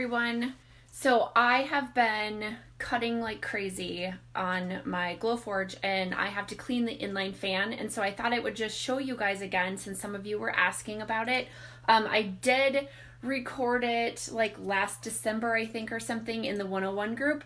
everyone. So I have been cutting like crazy on my Glowforge and I have to clean the inline fan, and so I thought I would just show you guys again since some of you were asking about it. I did record it like last December, I think, or something in the 101 group,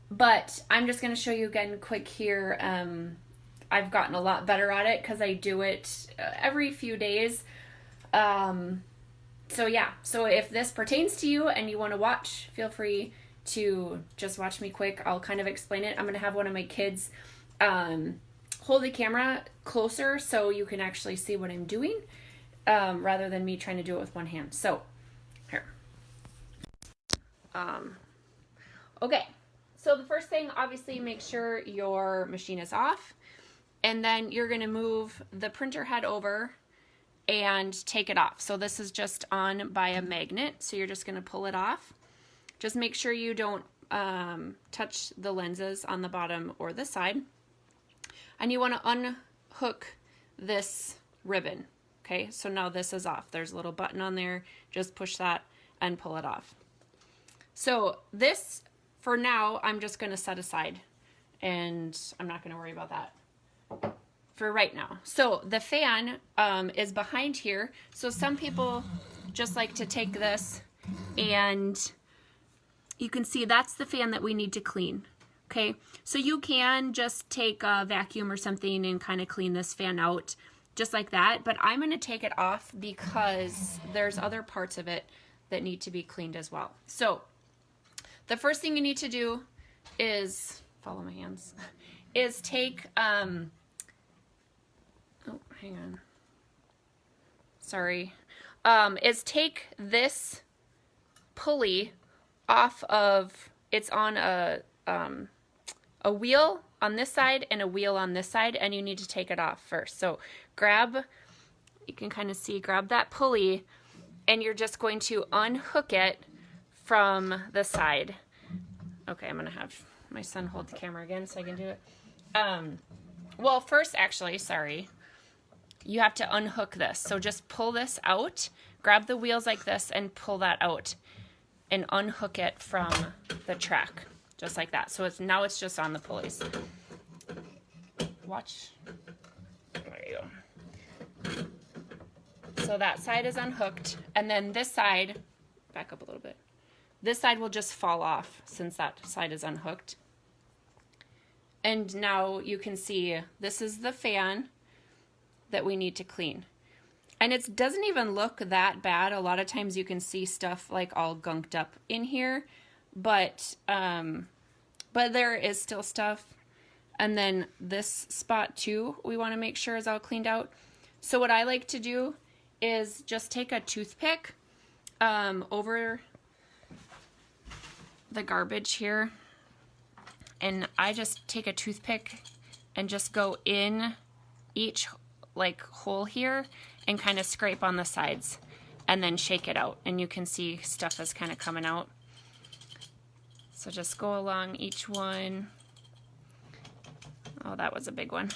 but I'm just going to show you again quick here. I've gotten a lot better at it because I do it every few days. So yeah, so if this pertains to you and you want to watch, feel free to just watch me quick. I'll kind of explain it. I'm going to have one of my kids hold the camera closer so you can actually see what I'm doing rather than me trying to do it with one hand. So here. Okay, so the first thing, obviously make sure your machine is off, and then you're going to move the printer head over and take it off. So this is just on by a magnet, so you're just going to pull it off. Just make sure you don't touch the lenses on the bottom or the side. And you want to unhook this ribbon. Okay, so now this is off. There's a little button on there. Just push that and pull it off. So this, for now, I'm just going to set aside, and I'm not going to worry about that for right now. So the fan is behind here. So some people just like to take this, and you can see that's the fan that we need to clean. Okay, so you can just take a vacuum or something and kind of clean this fan out just like that, but I'm going to take it off because there's other parts of it that need to be cleaned as well. So the first thing you need to do is, follow my hands, is take oh, hang on. Sorry. Is take this pulley off of, it's on a wheel on this side and a wheel on this side, and you need to take it off first. So grab, you can kind of see, grab that pulley, and you're just going to unhook it from the side. Okay, I'm going to have my son hold the camera again so I can do it. Well, first, actually, sorry. You have to unhook this. So just pull this out, grab the wheels like this, and pull that out and unhook it from the track, just like that. So now it's just on the pulleys. Watch. There you go. So that side is unhooked, and then this side, back up a little bit. This side will just fall off since that side is unhooked. And now you can see this is the fan that we need to clean. And it doesn't even look that bad. A lot of times you can see stuff like all gunked up in here, but there is still stuff. And then this spot too, we want to make sure is all cleaned out. So what I like to do is just take a toothpick over the garbage here, and I just take a toothpick and just go in each like hole here and kind of scrape on the sides and then shake it out, and you can see stuff is kind of coming out. So just go along each one. Oh, that was a big one.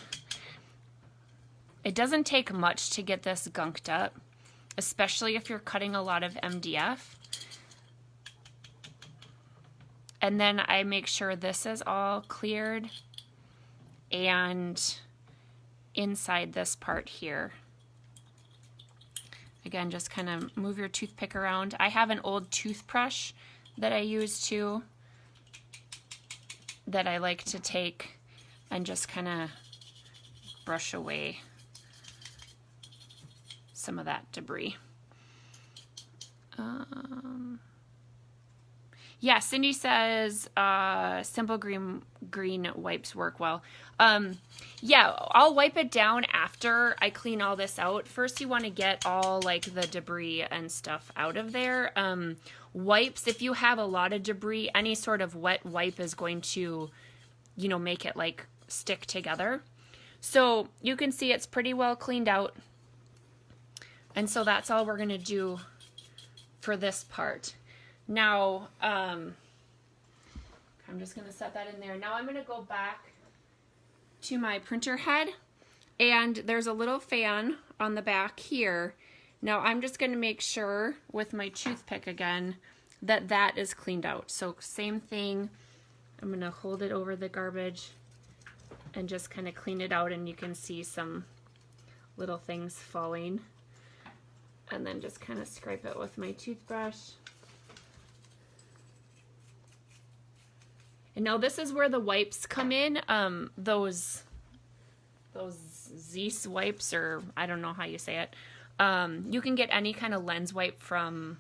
It doesn't take much to get this gunked up, especially if you're cutting a lot of MDF. And then I make sure this is all cleared, and inside this part here. Again, just kind of move your toothpick around. I have an old toothbrush that I use too, that I like to take and just kind of brush away some of that debris. Yeah, Cindy says simple green wipes work well. Yeah, I'll wipe it down after I clean all this out. First, you want to get all like the debris and stuff out of there. Wipes, if you have a lot of debris, any sort of wet wipe is going to, you know, make it like stick together. So you can see it's pretty well cleaned out. And so that's all we're going to do for this part. Now, I'm just going to set that in there. Now I'm going to go back to my printer head, and there's a little fan on the back here. Now I'm just going to make sure with my toothpick again that is cleaned out. So same thing, I'm going to hold it over the garbage and just kind of clean it out, and you can see some little things falling. And then just kind of scrape it with my toothbrush. And now this is where the wipes come in. Those Zeiss wipes, or I don't know how you say it. You can get any kind of lens wipe from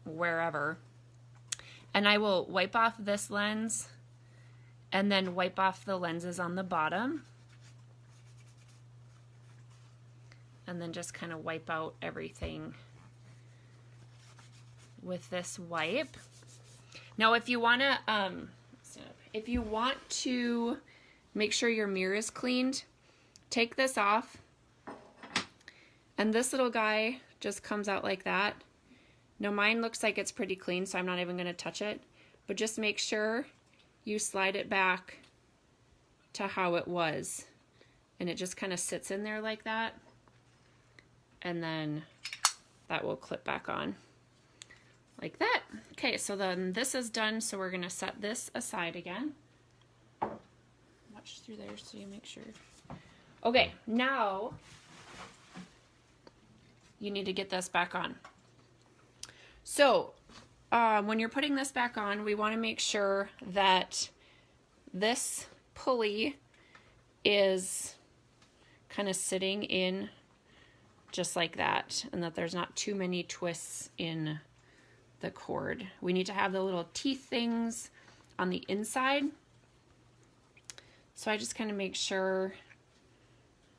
wherever. And I will wipe off this lens and then wipe off the lenses on the bottom. And then just kind of wipe out everything with this wipe. Now, if you want to make sure your mirror is cleaned, take this off, and this little guy just comes out like that. Now mine looks like it's pretty clean, so I'm not even going to touch it, but just make sure you slide it back to how it was, and it just kind of sits in there like that, and then that will clip back on like that. Okay, so then this is done, so we're going to set this aside again. Watch through there so you make sure. Okay, now you need to get this back on. So when you're putting this back on, we want to make sure that this pulley is kind of sitting in just like that, and that there's not too many twists in the cord. We need to have the little teeth things on the inside. So I just kind of make sure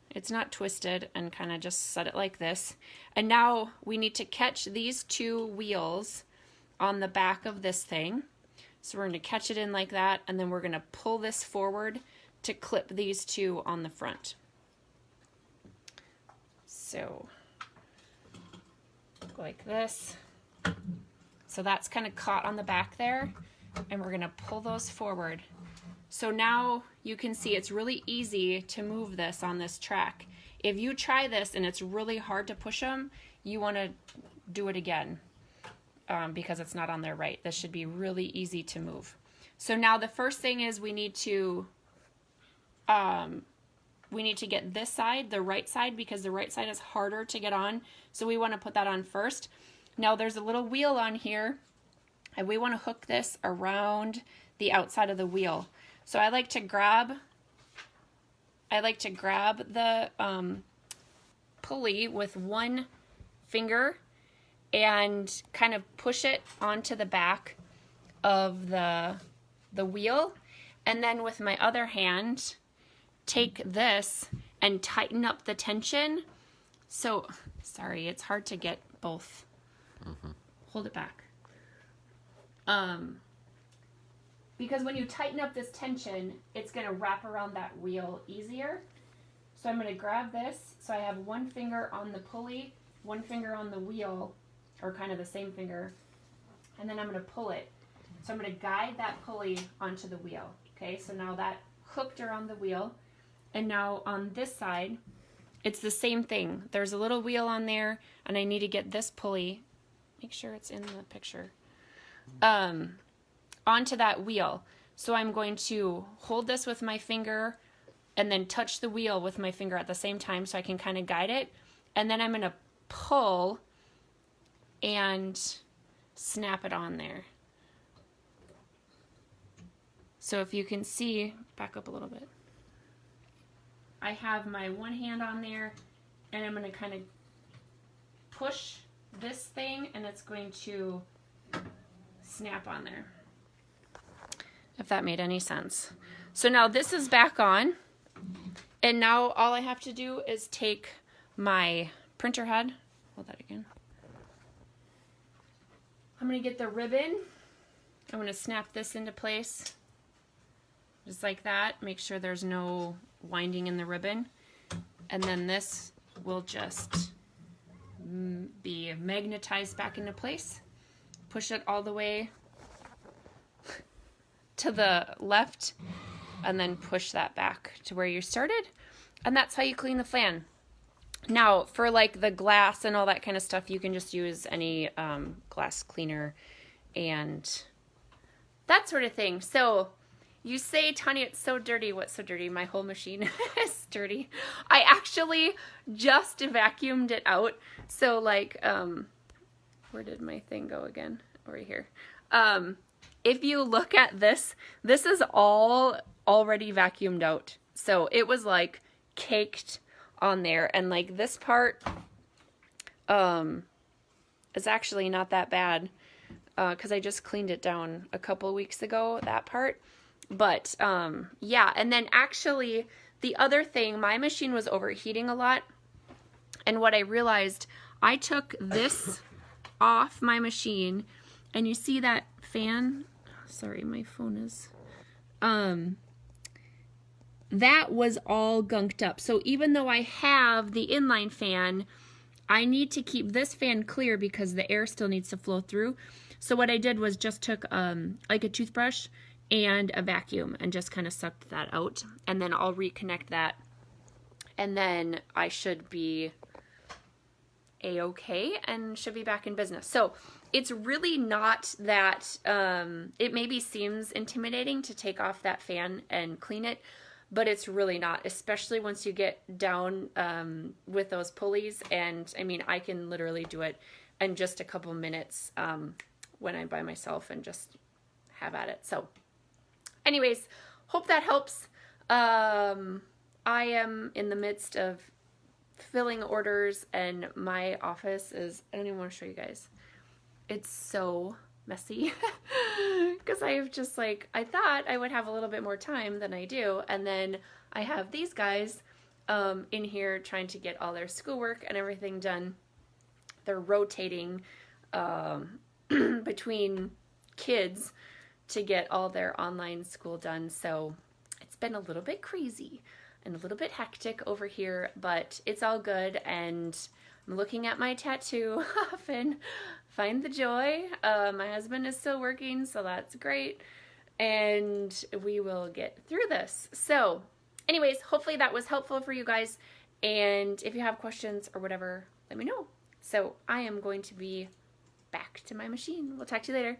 it's not twisted and kind of just set it like this. And now we need to catch these two wheels on the back of this thing. So we're going to catch it in like that, and then we're going to pull this forward to clip these two on the front. So like this. So that's kind of caught on the back there, and we're going to pull those forward. So now you can see it's really easy to move this on this track. If you try this and it's really hard to push them, you want to do it again because it's not on there right. This should be really easy to move. So now the first thing is we need to get this side, the right side, because the right side is harder to get on. So we want to put that on first. Now there's a little wheel on here, and we want to hook this around the outside of the wheel. So I like to grab the pulley with one finger and kind of push it onto the back of the wheel, and then with my other hand take this and tighten up the tension. So sorry, it's hard to get both. Hold it back. Because when you tighten up this tension, it's going to wrap around that wheel easier. So I'm going to grab this. So I have one finger on the pulley, one finger on the wheel, or kind of the same finger, and then I'm going to pull it. So I'm going to guide that pulley onto the wheel. Okay, so now that hooked around the wheel, and now on this side, it's the same thing. There's a little wheel on there, and I need to get this pulley, make sure it's in the picture, onto that wheel. So I'm going to hold this with my finger and then touch the wheel with my finger at the same time so I can kind of guide it. And then I'm going to pull and snap it on there. So if you can see, back up a little bit. I have my one hand on there, and I'm going to kind of push this thing, and it's going to snap on there. If that made any sense. So now this is back on, and now all I have to do is take my printer head, hold that again. I'm going to get the ribbon. I'm going to snap this into place, just like that. Make sure there's no winding in the ribbon. And then this will just be magnetized back into place. Push it all the way to the left, and then push that back to where you started. And that's how you clean the fan. Now, for like the glass and all that kind of stuff, you can just use any glass cleaner. and that sort of thing. So you say, Tanya, it's so dirty. What's so dirty? My whole machine is dirty. I actually just vacuumed it out. So like, where did my thing go again? Over here. If you look at this, this is all already vacuumed out. So it was like caked on there, and like this part is actually not that bad because I just cleaned it down a couple weeks ago, that part. But yeah, and then actually the other thing, my machine was overheating a lot, and what I realized, I took this off my machine, and you see that fan? Sorry, my phone is that was all gunked up. So even though I have the inline fan, I need to keep this fan clear because the air still needs to flow through. So what I did was just took like a toothbrush and a vacuum and just kind of sucked that out, and then I'll reconnect that, and then I should be a-okay and should be back in business. So it's really not that, it maybe seems intimidating to take off that fan and clean it, but it's really not, especially once you get down with those pulleys. And I mean, I can literally do it in just a couple minutes when I'm by myself and just have at it. So anyways, hope that helps. I am in the midst of filling orders, and my office is, I don't even want to show you guys. It's so messy because I have just like, I thought I would have a little bit more time than I do, and then I have these guys in here trying to get all their schoolwork and everything done. They're rotating between kids to get all their online school done, so it's been a little bit crazy and a little bit hectic over here, but it's all good, and I'm looking at my tattoo often, find the joy. My husband is still working, so that's great, and we will get through this. So anyways, hopefully that was helpful for you guys, and if you have questions or whatever, let me know. So I am going to be back to my machine. We'll talk to you later.